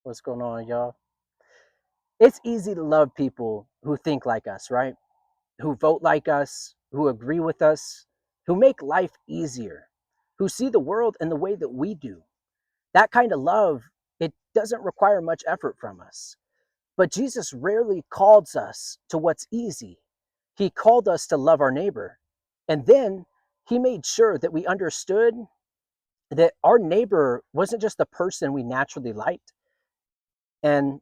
What's going on, y'all? It's easy to love people who think like us, right? Who vote like us, who agree with us, who make life easier, who see the world in the way that we do. That kind of love, it doesn't require much effort from us. But Jesus rarely calls us to what's easy. He called us to love our neighbor. And then he made sure that we understood that our neighbor wasn't just the person we naturally liked. And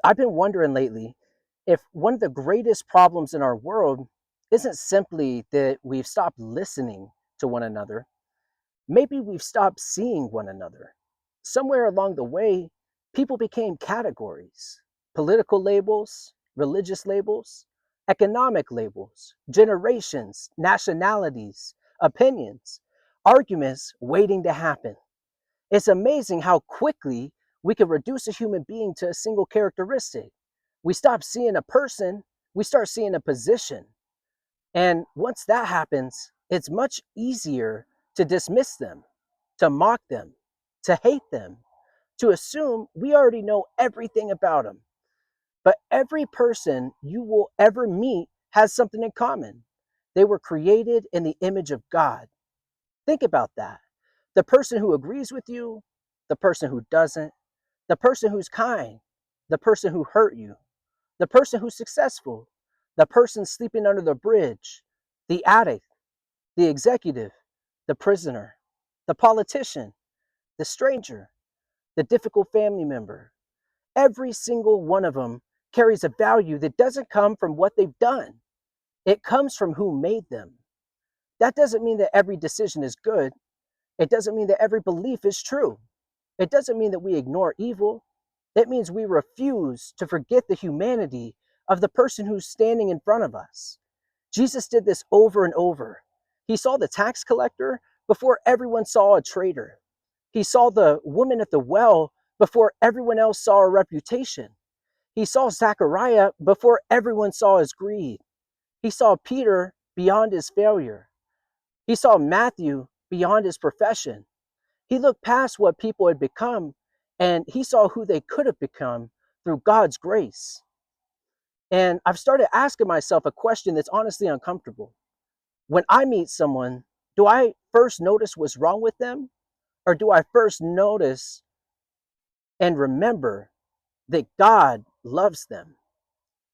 I've been wondering lately if one of the greatest problems in our world isn't simply that we've stopped listening to one another. Maybe we've stopped seeing one another. Somewhere along the way, people became categories: political labels, religious labels, economic labels, generations, nationalities, opinions, arguments waiting to happen. It's amazing how quickly we can reduce a human being to a single characteristic. We stop seeing a person, we start seeing a position. And once that happens, it's much easier to dismiss them, to mock them, to hate them, to assume we already know everything about them. But every person you will ever meet has something in common. They were created in the image of God. Think about that. The person who agrees with you, the person who doesn't, the person who's kind, the person who hurt you, the person who's successful, the person sleeping under the bridge, the addict, the executive, the prisoner, the politician, the stranger, the difficult family member. Every single one of them carries a value that doesn't come from what they've done. It comes from who made them. That doesn't mean that every decision is good. It doesn't mean that every belief is true. It doesn't mean that we ignore evil. It means we refuse to forget the humanity of the person who's standing in front of us. Jesus did this over and over. He saw the tax collector before everyone saw a traitor. He saw the woman at the well before everyone else saw a reputation. He saw Zechariah before everyone saw his greed. He saw Peter beyond his failure. He saw Matthew beyond his profession. He looked past what people had become and he saw who they could have become through God's grace. And I've started asking myself a question that's honestly uncomfortable. When I meet someone, do I first notice what's wrong with them? Or do I first notice and remember that God loves them?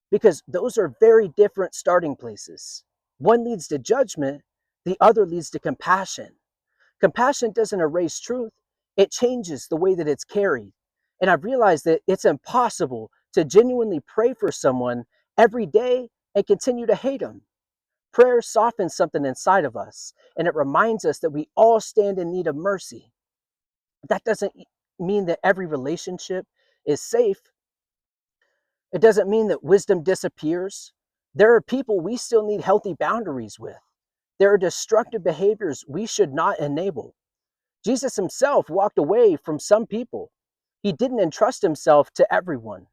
Because those are very different starting places. One leads to judgment, the other leads to compassion. Compassion doesn't erase truth, it changes the way that it's carried. And I've realized that it's impossible to genuinely pray for someone every day and continue to hate them. Prayer softens something inside of us, and it reminds us that we all stand in need of mercy. That doesn't mean that every relationship is safe. It doesn't mean that wisdom disappears. There are people we still need healthy boundaries with. There are destructive behaviors we should not enable. Jesus himself walked away from some people. He didn't entrust himself to everyone.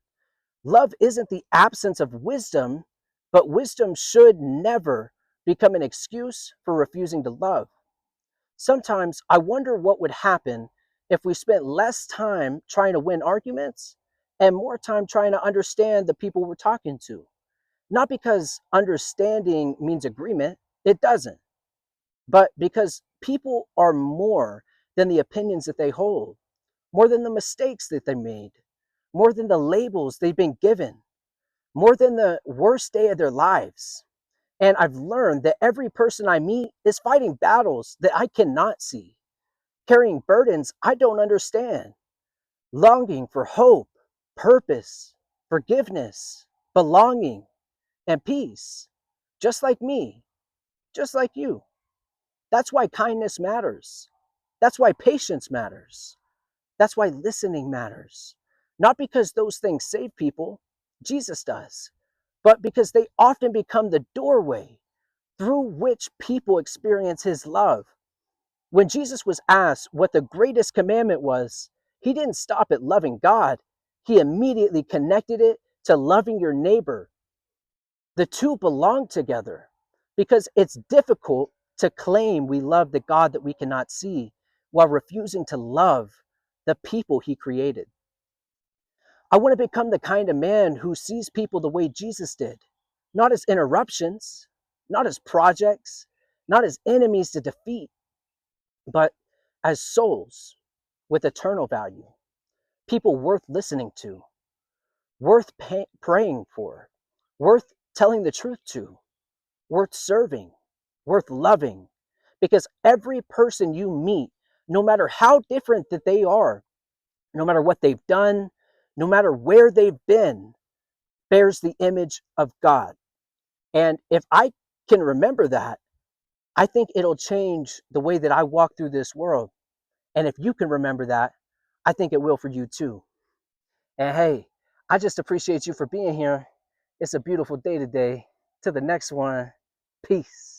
Love isn't the absence of wisdom, but wisdom should never become an excuse for refusing to love. Sometimes I wonder what would happen if we spent less time trying to win arguments and more time trying to understand the people we're talking to. Not because understanding means agreement, it doesn't, but because people are more than the opinions that they hold, more than the mistakes that they made, more than the labels they've been given, more than the worst day of their lives. And I've learned that every person I meet is fighting battles that I cannot see, carrying burdens I don't understand, longing for hope, purpose, forgiveness, belonging, and peace, just like me, just like you. That's why kindness matters. That's why patience matters. That's why listening matters. Not because those things save people, Jesus does, but because they often become the doorway through which people experience his love. When Jesus was asked what the greatest commandment was, he didn't stop at loving God. He immediately connected it to loving your neighbor. The two belong together because it's difficult to claim we love the God that we cannot see while refusing to love the people he created. I want to become the kind of man who sees people the way Jesus did, not as interruptions, not as projects, not as enemies to defeat, but as souls with eternal value, people worth listening to, worth praying for, worth telling the truth to, worth serving, worth loving. Because every person you meet, no matter how different that they are, no matter what they've done, no matter where they've been, bears the image of God. And if I can remember that, I think it'll change the way that I walk through this world. And if you can remember that, I think it will for you too. And hey, I just appreciate you for being here. It's a beautiful day today. To the next one, peace.